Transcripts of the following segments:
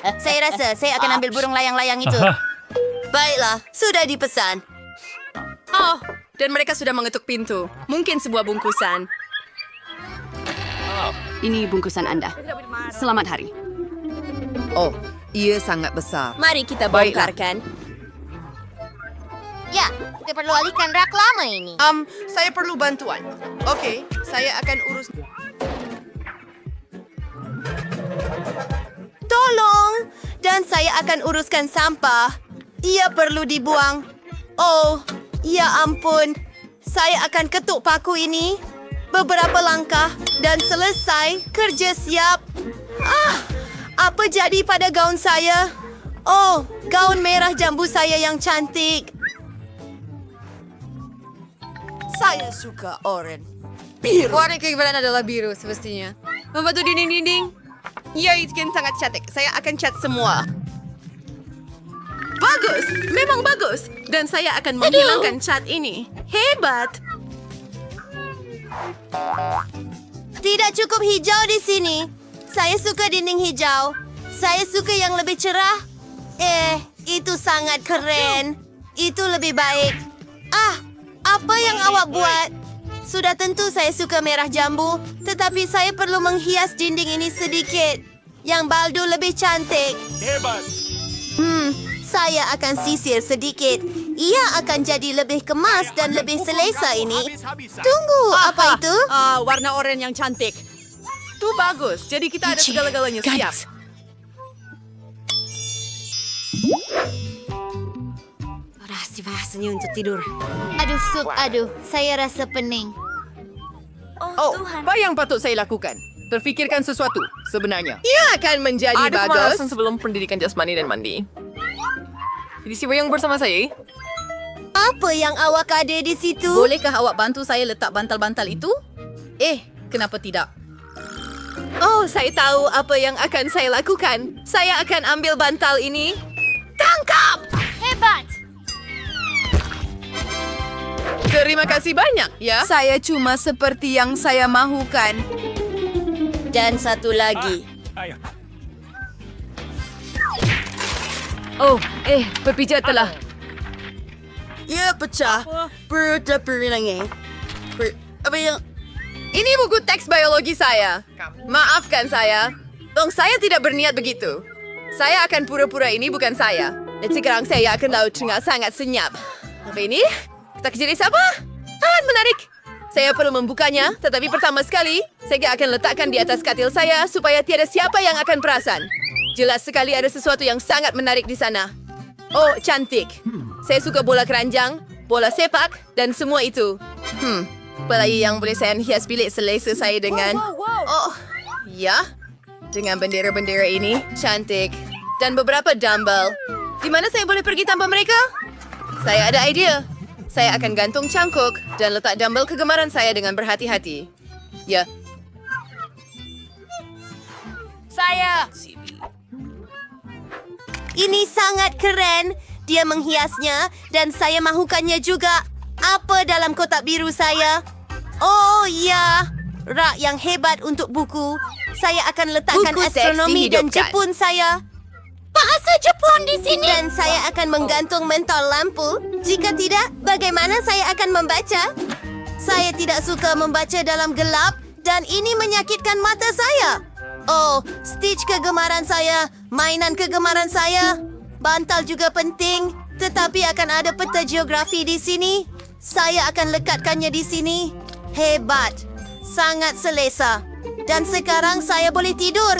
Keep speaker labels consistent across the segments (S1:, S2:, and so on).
S1: Saya rasa saya akan ambil burung layang-layang itu. Baiklah, sudah dipesan.
S2: Oh, dan mereka sudah mengetuk pintu. Mungkin sebuah bungkusan.
S3: Ini bungkusan Anda. Selamat hari.
S4: Oh, ia sangat besar.
S2: Mari kita
S4: Baiklah.
S2: bongkarkan.
S1: Ya, kita perlu alihkan rak lama ini.
S4: Saya perlu bantuan. Oke, saya akan urus.
S1: Tolong! Dan saya akan uruskan sampah. Ia perlu dibuang. Oh, ya ampun. Saya akan ketuk paku ini. Beberapa langkah dan selesai. Kerja siap. Apa jadi pada gaun saya? Oh, gaun merah jambu saya yang cantik. Saya suka oranye.
S2: Warna kegemaran adalah biru semestinya. Membantu dinding-dinding. Ya, itu kan sangat cantik. Saya akan cat semua. Bagus, memang bagus. Dan saya akan menghilangkan cat ini. Hebat.
S1: Tidak cukup hijau di sini. Saya suka dinding hijau. Saya suka yang lebih cerah. Itu sangat keren. Itu lebih baik. Apa yang awak buat? Sudah tentu saya suka merah jambu, tetapi saya perlu menghias dinding ini sedikit. Yang baldu lebih cantik.
S5: Hebat.
S1: Saya akan sisir sedikit. Ia akan jadi lebih kemas dan lebih selesa ini. Tunggu, apa itu?
S2: Warna oranye yang cantik. Itu bagus. Jadi kita ada segala-galanya siap.
S3: Rasanya untuk tidur.
S1: Aduh, saya rasa pening.
S4: Oh, apa yang patut saya lakukan? Terfikirkan sesuatu sebenarnya.
S2: Ia akan menjadi
S6: Ada
S2: bagus.
S6: pemanasan sebelum pendidikan jasmani dan mandi. Jadi siapa yang bersama saya?
S1: Apa yang awak ada di situ?
S2: Bolehkah awak bantu saya letak bantal-bantal itu? Kenapa tidak? Oh, saya tahu apa yang akan saya lakukan. Saya akan ambil bantal ini. Tangkap!
S1: Hebat!
S2: Terima kasih banyak, ya.
S4: Saya cuma seperti yang saya mahukan.
S1: Dan satu lagi.
S5: Ayo.
S3: Oh, pepijat telah.
S1: Ya, pecah. Perut apa yang...
S2: Ini buku teks biologi saya. Maafkan saya. Saya tidak berniat begitu. Saya akan pura-pura ini bukan saya. Dan sekarang saya akan laut dengan sangat senyap. Apa ini? Kita kejadian apa? Sangat menarik. Saya perlu membukanya, tetapi pertama sekali, saya akan letakkan di atas katil saya supaya tiada siapa yang akan perasan. Jelas sekali ada sesuatu yang sangat menarik di sana. Oh, cantik. Saya suka bola keranjang, bola sepak, dan semua itu. Apalagi yang boleh saya hias bilik selesa saya dengan... Oh, ya. Dengan bendera-bendera ini, cantik. Dan beberapa dumbbell. Di mana saya boleh pergi tanpa mereka? Saya ada idea. Saya akan gantung cangkuk dan letak dumbbell kegemaran saya dengan berhati-hati. Ya.
S1: Saya. Ini sangat keren. Dia menghiasnya dan saya mahukannya juga. Apa dalam kotak biru saya? Oh, ya. Rak yang hebat untuk buku. Saya akan letakkan
S2: Buku teks
S1: astronomi dan
S2: dihidupkan.
S1: Jepun saya. Bahasa Jepun di sini. Dan saya akan menggantung mentol lampu. Jika tidak, bagaimana saya akan membaca? Saya tidak suka membaca dalam gelap dan ini menyakitkan mata saya. Oh, Stitch kegemaran saya, mainan kegemaran saya. Bantal juga penting, tetapi akan ada peta geografi di sini. Saya akan lekatkannya di sini. Hebat. Sangat selesa. Dan sekarang saya boleh tidur.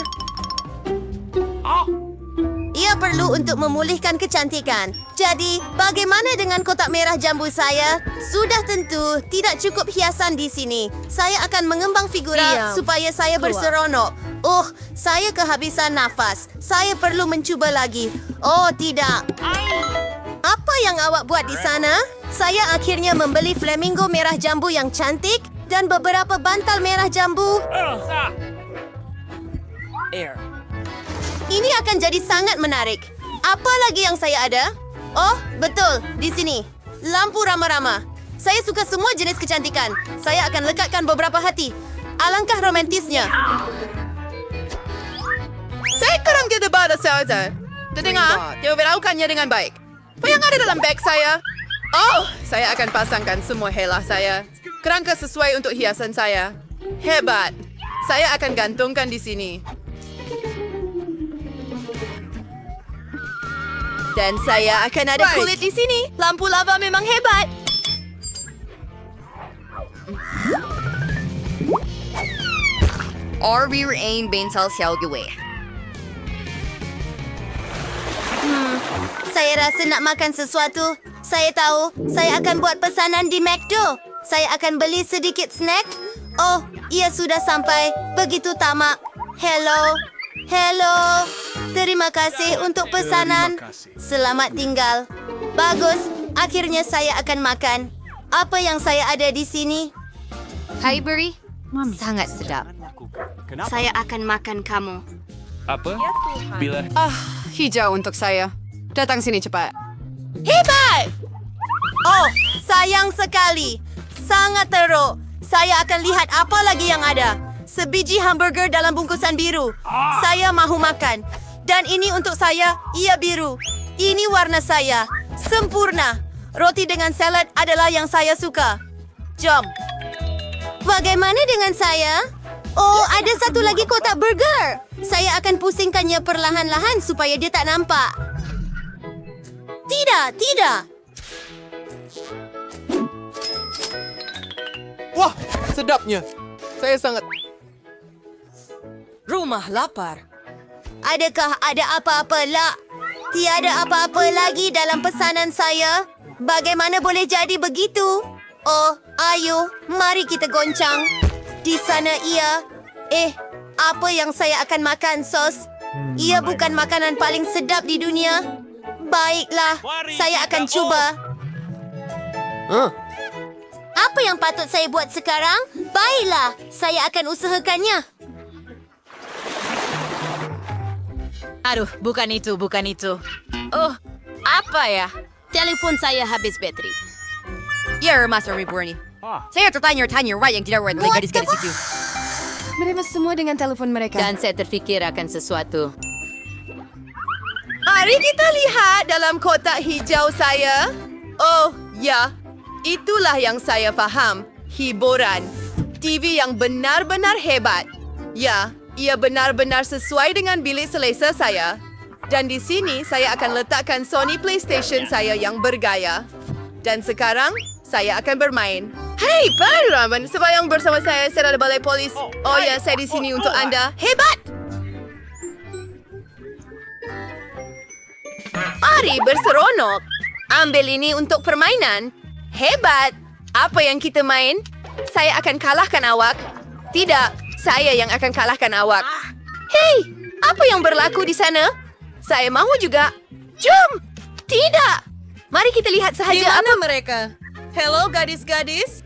S1: Ia perlu untuk memulihkan kecantikan. Jadi, bagaimana dengan kotak merah jambu saya? Sudah tentu tidak cukup hiasan di sini. Saya akan mengembang figura supaya saya berseronok. Saya kehabisan nafas. Saya perlu mencuba lagi. Oh, tidak. Apa yang awak buat di sana? Saya akhirnya membeli flamingo merah jambu yang cantik dan beberapa bantal merah jambu. Ini akan jadi sangat menarik. Apa lagi yang saya ada? Oh, betul. Di sini. Lampu rama-rama. Saya suka semua jenis kecantikan. Saya akan lekatkan beberapa hati. Alangkah romantisnya.
S2: Sekarang kita pada saja. Terdengar, dia melakukannya dengan baik. Apa yang ada dalam beg saya? Oh, saya akan pasangkan semua helah saya. Kerangka sesuai untuk hiasan saya. Hebat. Saya akan gantungkan di sini. Dan saya akan ada kulit di sini. Lampu lava memang hebat.
S5: Or ain bental xiao gue.
S1: Saya rasa nak makan sesuatu. Saya tahu, saya akan buat pesanan di McDo. Saya akan beli sedikit snack. Oh, ia sudah sampai. Begitu tamak. Hello. Hello. Terima kasih untuk pesanan. Selamat tinggal. Bagus. Akhirnya saya akan makan. Apa yang saya ada di sini?
S5: Hai Beri, sangat sedap. Saya akan makan kamu.
S7: Apa? Bila
S2: Hijau untuk saya. Datang sini cepat.
S1: Hebat! Oh, sayang sekali. Sangat teruk. Saya akan lihat apa lagi yang ada. Sebiji hamburger dalam bungkusan biru. Saya mahu makan. Dan ini untuk saya, ia biru. Ini warna saya. Sempurna. Roti dengan salad adalah yang saya suka. Jom. Bagaimana dengan saya? Oh, ada satu lagi kotak burger. Saya akan pusingkannya perlahan-lahan supaya dia tak nampak. Tidak, tidak.
S4: Wah, sedapnya. Saya sangat...
S6: Rumah lapar.
S1: Adakah ada apa-apa lah? Tiada apa-apa lagi dalam pesanan saya. Bagaimana boleh jadi begitu? Oh, ayo, mari kita goncang. Di sana ia. Apa yang saya akan makan, sos? Ia bukan makanan paling sedap di dunia. Baiklah, saya akan cuba. Apa yang patut saya buat sekarang? Baiklah, saya akan usahakannya.
S3: Aduh, bukan itu. Oh, apa ya? Telepon saya habis bateri.
S5: Ya, Master Reborn. Saya tertanya-tanya yang tidak oleh gadis-gadis itu.
S2: Mereka semua dengan telepon mereka.
S3: Dan saya terfikir akan sesuatu.
S2: Mari kita lihat dalam kotak hijau saya. Oh, ya. Itulah yang saya faham. Hiburan. TV yang benar-benar hebat. Ya, ia benar-benar sesuai dengan bilik selesa saya. Dan di sini saya akan letakkan Sony PlayStation saya yang bergaya. Dan sekarang, saya akan bermain. Hei, Paraman, sebayang bersama saya secara balai polis. Oh ya, saya di sini untuk anda. Hebat! Mari berseronok. Ambil ini untuk permainan. Hebat! Apa yang kita main? Saya akan kalahkan awak. Tidak, saya yang akan kalahkan awak. Hei, apa yang berlaku di sana? Saya mahu juga. Jom! Tidak! Mari kita lihat sahaja apa
S6: mereka? Hello, gadis-gadis.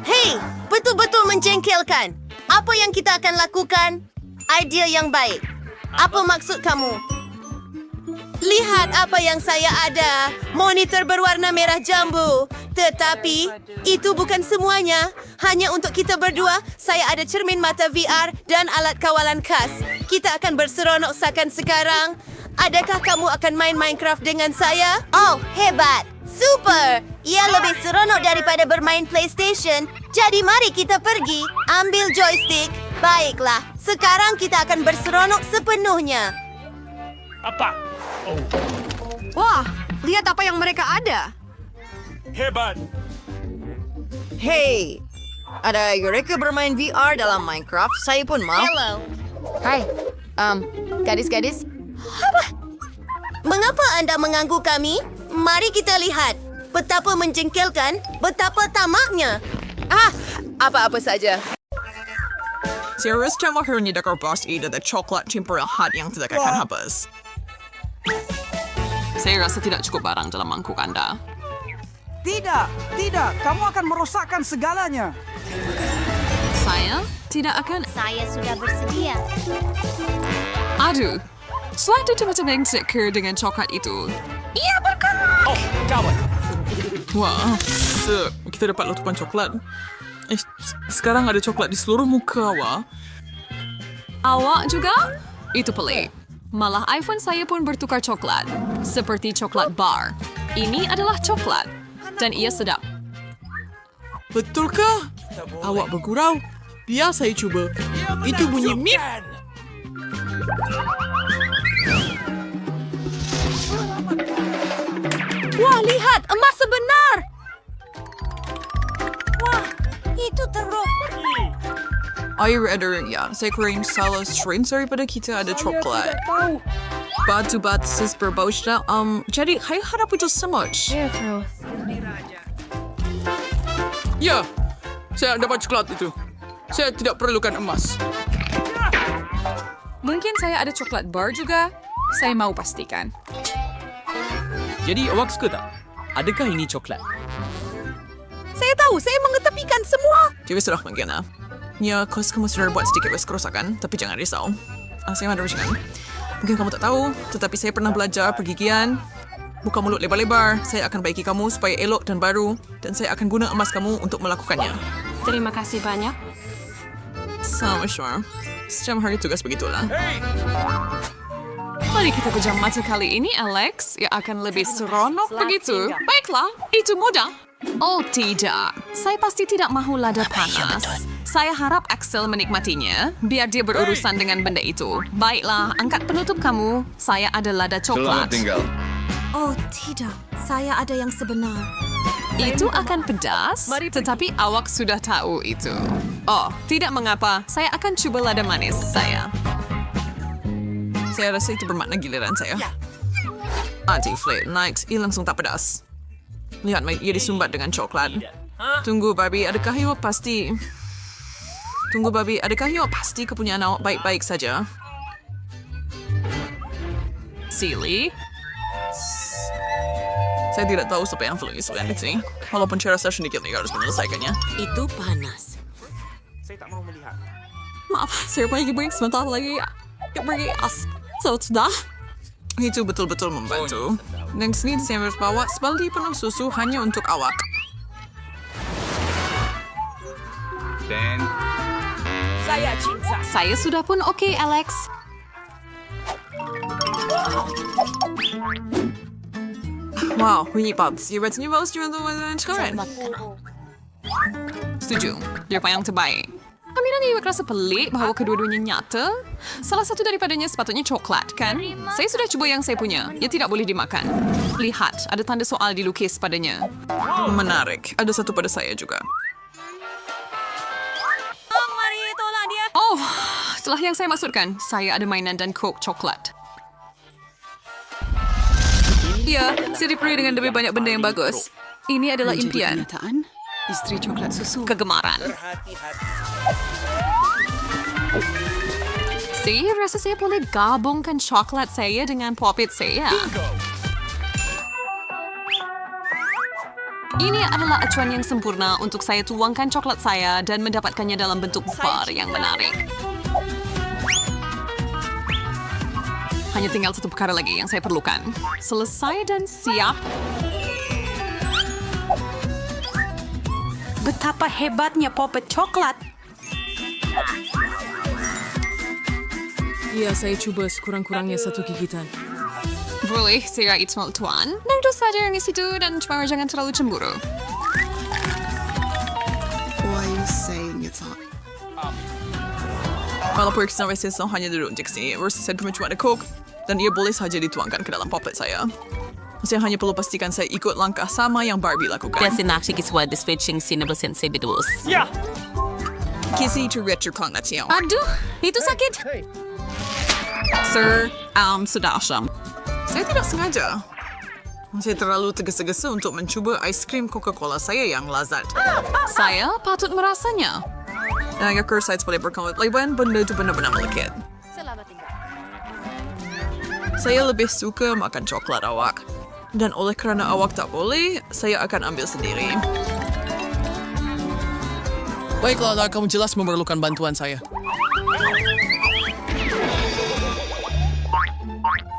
S1: Hei, betul-betul menjengkelkan. Apa yang kita akan lakukan? Idea yang baik. Apa maksud kamu? Lihat apa yang saya ada. Monitor berwarna merah jambu. Tetapi, itu bukan semuanya. Hanya untuk kita berdua, saya ada cermin mata VR dan alat kawalan khas. Kita akan berseronok sekarang. Adakah kamu akan main Minecraft dengan saya? Oh, hebat. Super. Ia lebih seronok daripada bermain PlayStation. Jadi mari kita pergi. Ambil joystick. Baiklah. Sekarang kita akan berseronok sepenuhnya.
S7: apa? Oh,
S2: Wah, lihat apa yang mereka ada.
S7: hebat.
S5: Hey, ada mereka bermain VR dalam Minecraft. Saya pun mau.
S1: Hello.
S2: Hai, gadis-gadis.
S1: Mengapa anda mengganggu kami? Mari kita lihat. Betapa menjengkelkan, betapa tamaknya.
S2: Apa-apa saja.
S8: Serius cuma hanya dekor bos ide the coklat tempura hot yang tidak akan habis. Saya rasa tidak cukup barang dalam mangkuk Anda.
S9: Tidak, tidak. Kamu akan merosakkan segalanya.
S8: Saya tidak akan...
S1: Saya sudah bersedia.
S8: Aduh, suatu tempat yang seker dengan coklat itu. Iya, bergerak!
S7: Oh, kawan.
S8: Wah, kita dapat letupan coklat. Sekarang ada coklat di seluruh muka, wah. Awak juga? Itu pelik. Malah iPhone saya pun bertukar coklat. Seperti coklat bar. Ini adalah coklat. Dan ia sedap.
S10: Betulkah? Awak bergurau? Biar saya cuba. Itu bunyi mip.
S1: Wah, lihat! Emas sebenar! Wah, itu teruk.
S8: Air ada ya. Saya kurang salah strain daripada kita ada coklat. Batu-batu berbau sedap. Jadi, saya harap itu semut.
S10: Ya, saya dapat coklat itu. Saya tidak perlukan emas.
S8: Mungkin saya ada coklat bar juga. Saya mau pastikan.
S7: Jadi awak suka tak? Adakah ini coklat?
S2: Saya tahu, saya mengetepikan semua.
S8: Jadi sudah mungkin lah. Ya, kos kamu sudah buat sedikit kerusakan, tapi jangan risau. Saya ada rencana. Mungkin kamu tak tahu, tetapi saya pernah belajar pergigian. Buka mulut lebar-lebar, saya akan baiki kamu supaya elok dan baru. Dan saya akan guna emas kamu untuk melakukannya.
S5: Terima kasih banyak.
S8: Sama sure. Sejam hari tugas begitulah. Mari kita pejam mata kali ini, Alex. Ya akan lebih seronok begitu. Baiklah, itu mudah. Oh tidak, saya pasti tidak mahu lada panas. Saya harap Axel menikmatinya, biar dia berurusan dengan benda itu. Baiklah, angkat penutup kamu. Saya ada lada coklat.
S1: Oh, tidak. Saya ada yang sebenar.
S8: Itu akan pedas, tetapi awak sudah tahu itu. Oh, tidak mengapa. Saya akan cuba lada manis saya. Saya rasa itu bermakna giliran saya. Anti-flake night, ia langsung tak pedas. Lihat, ia disumbat dengan coklat. Tunggu, Barbie, adakah awak pasti... Tunggu, Barbie, adakah awak pasti kepunyaan awak baik-baik saja? Silly. Saya tidak tahu siapa yang perlu isukan di sini. Walaupun saya rasa sedikit lagi harus menyelesaikannya.
S3: Itu panas.
S8: Maaf, saya pergi sebentar lagi. Pergi sudah. Itu betul-betul membantu. Dan sini saya harus bawa sebaldi penuh susu hanya untuk awak.
S7: Dan
S8: Saya sudah pun oke, Alex. Wow, bunyi pops. Ia bertanya bagus juga untuk sekarang. Setuju. Dia yang terbaik. Kami nanti merasa pelik bahawa kedua-duanya nyata. Salah satu daripadanya sepatutnya coklat, kan? Saya sudah cuba yang saya punya. Ia tidak boleh dimakan. Lihat, ada tanda soal dilukis padanya. Menarik. Ada satu pada saya juga. Oh, itulah yang saya maksudkan. Saya ada mainan dan Coke coklat. Ya, saya diberi dengan lebih banyak benda yang bagus. Ini adalah impian.
S9: Istri coklat susu.
S8: Kegemaran. Saya rasa saya boleh gabungkan coklat saya dengan popit saya. Ini adalah acuan yang sempurna untuk saya tuangkan coklat saya dan mendapatkannya dalam bentuk bar yang menarik. Hanya tinggal satu perkara lagi yang saya perlukan. Selesai dan siap.
S1: Betapa hebatnya popet coklat.
S6: Ya, saya cuba sekurang-kurangnya satu gigitan.
S8: Boleh, saya itu tuan. Dan itu saja yang di situ dan cuma jangan terlalu cemburu. Walaupun sampai saya hanya duduk di sini, saya cuma ada Coke dan ia boleh saja dituangkan ke dalam popet saya. Saya hanya perlu pastikan saya ikut langkah sama yang Barbie lakukan. Kisi itu retrokong na siya. Aduh, itu sakit. Sir, sudah asam. Saya tidak sengaja. Saya terlalu tergesa-gesa untuk mencuba aiskrim Coca-Cola saya yang lazat. Saya patut merasanya. Agar saya boleh berkomitmen benda itu benar-benar melekit. Saya lebih suka makan coklat awak. Dan oleh kerana awak tak boleh, saya akan ambil sendiri.
S10: Baiklah, kamu jelas memerlukan bantuan saya.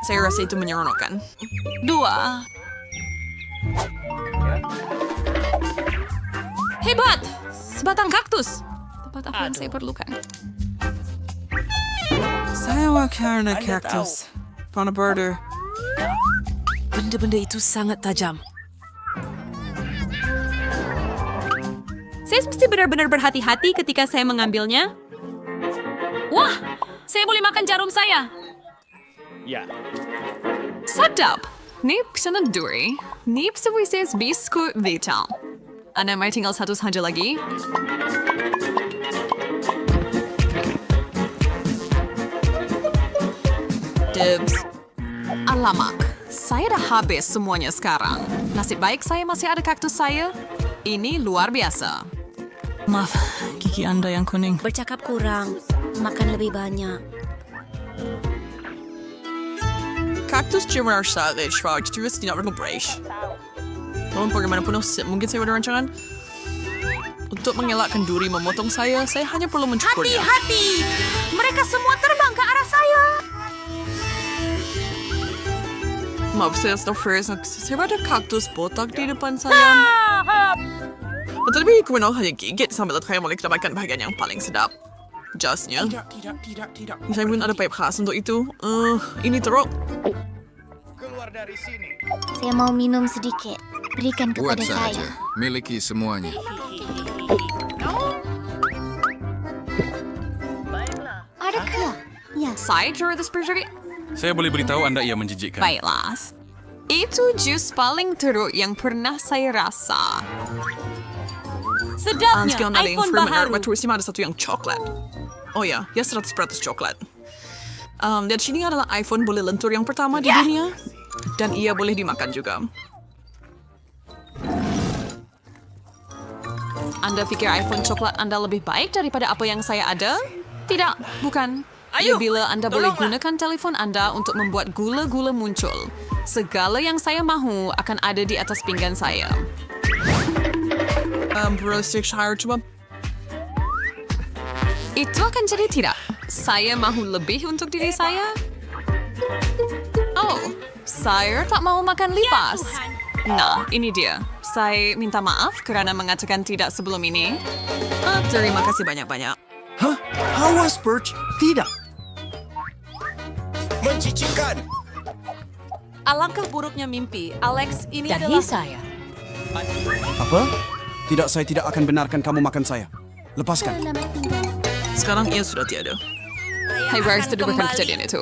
S8: Saya rasa itu menyeronokkan. 2. Hebat! Sebatang kaktus. Tepat apa yang saya perlukan.
S10: Saya karena cactus. Fauna birder. Benda-benda itu sangat tajam.
S8: Saya mesti benar-benar berhati-hati ketika saya mengambilnya. Wah, saya boleh makan jarum saya.
S7: Ya.
S8: Sedap. Ni sana duri. Ni sebuah biskuit vital. Anda may tinggal satu saja lagi. Dibs. Alamak, saya dah habis semuanya sekarang. Nasib baik saya masih ada kaktus saya. Ini luar biasa.
S10: Maaf, gigi Anda yang kuning.
S1: Bercakap kurang, makan lebih banyak.
S10: Kaktus cuma savage, Fudge. Terus tidak berkompres. Namun bagaimanapun, mungkin saya ada rancangan. Untuk mengelakkan duri memotong saya hanya perlu mencukurnya.
S1: Hati-hati! Mereka semua terbang ke arah saya.
S10: Maaf, saya first. Saya ada kaktus botak di depan saya. Tetapi kemudian hanya gigit sambil saya mulai mendapatkan bahagian yang paling sedap. Jasnya.
S9: Tidak.
S10: Saya pun ada pipe khas untuk itu. Ini teruk.
S5: Saya mau minum sedikit. Berikan kepada
S11: Buat
S5: saya.
S11: saja. Miliki semuanya.
S5: Adakah? Ya.
S8: Saya juru terus.
S7: Saya boleh beritahu Anda ia menjijikkan.
S8: Baiklah. Itu jus paling teruk yang pernah saya rasa.
S3: Sedapnya,
S10: Sekian ada yang
S3: iPhone
S10: fermented,
S3: baharu.
S10: terus ada satu yang coklat. Oh ya, 100% coklat. Dan sini adalah iPhone boleh lentur yang pertama di dunia. Dan ia boleh dimakan juga.
S8: Anda pikir iPhone coklat Anda lebih baik daripada apa yang saya ada? Tidak, bukan. Bila Anda boleh gunakan telefon Anda untuk membuat gula-gula muncul. Segala yang saya mahu akan ada di atas pinggan saya.
S10: Worcestershire coba.
S8: Itu akan jadi tidak. Saya mahu lebih untuk diri saya. Oh, saya tak mau makan lipas. Nah, ini dia. Saya minta maaf kerana mengatakan tidak sebelum ini.
S10: Terima kasih banyak-banyak.
S9: Hah? Awas, Perch. Tidak.
S11: Mencicikkan.
S3: Alangkah buruknya mimpi. Alex, ini adalah... saya.
S9: Apa? Tidak, saya tidak akan benarkan kamu makan saya. Lepaskan.
S10: Sekarang ia sudah tiada.
S8: Hai, Bryce, terdubakan kejadian itu.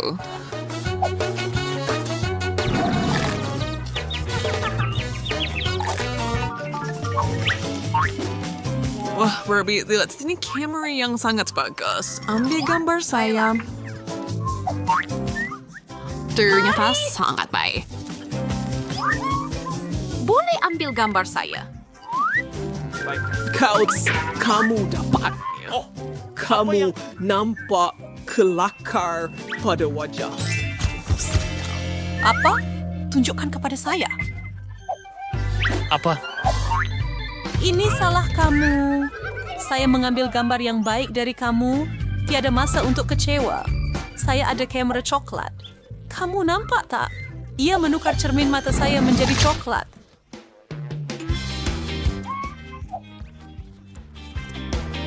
S10: Wah, Barbie, lihat sini kamera yang sangat bagus. Ambil gambar saya.
S8: Ternyata sangat baik.
S3: Boleh ambil gambar saya?
S4: Kamu dapatnya. Kamu nampak kelakar pada wajah.
S3: Apa? Tunjukkan kepada saya.
S7: Apa?
S3: Ini salah kamu. Saya mengambil gambar yang baik dari kamu. Tiada masa untuk kecewa. Saya ada kamera coklat. Kamu nampak tak? Ia menukar cermin mata saya menjadi coklat.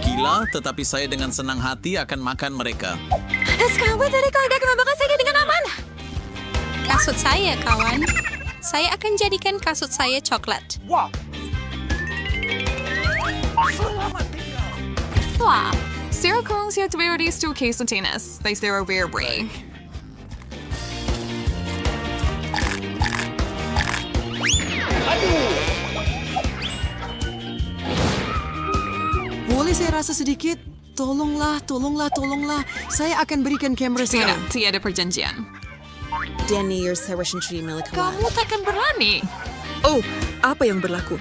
S12: Gila, tetapi saya dengan senang hati akan makan mereka.
S5: Sekawan dari kau akan memakan saya dengan aman. Kasut saya, kawan. Saya akan jadikan kasut saya coklat.
S9: Wah,
S8: Wah, Sarah kung siya tuwari stu case tennis. They Sarah rare break.
S4: Boleh saya rasa sedikit? Tolonglah. Saya akan berikan kamera saya.
S8: Tiada perjanjian. Kamu takkan berani.
S10: Oh, apa yang berlaku?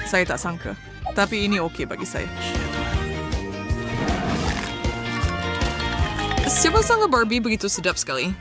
S10: Saya tak sangka. Tapi ini okey bagi saya. Siapa sangka Barbie begitu sedap sekali?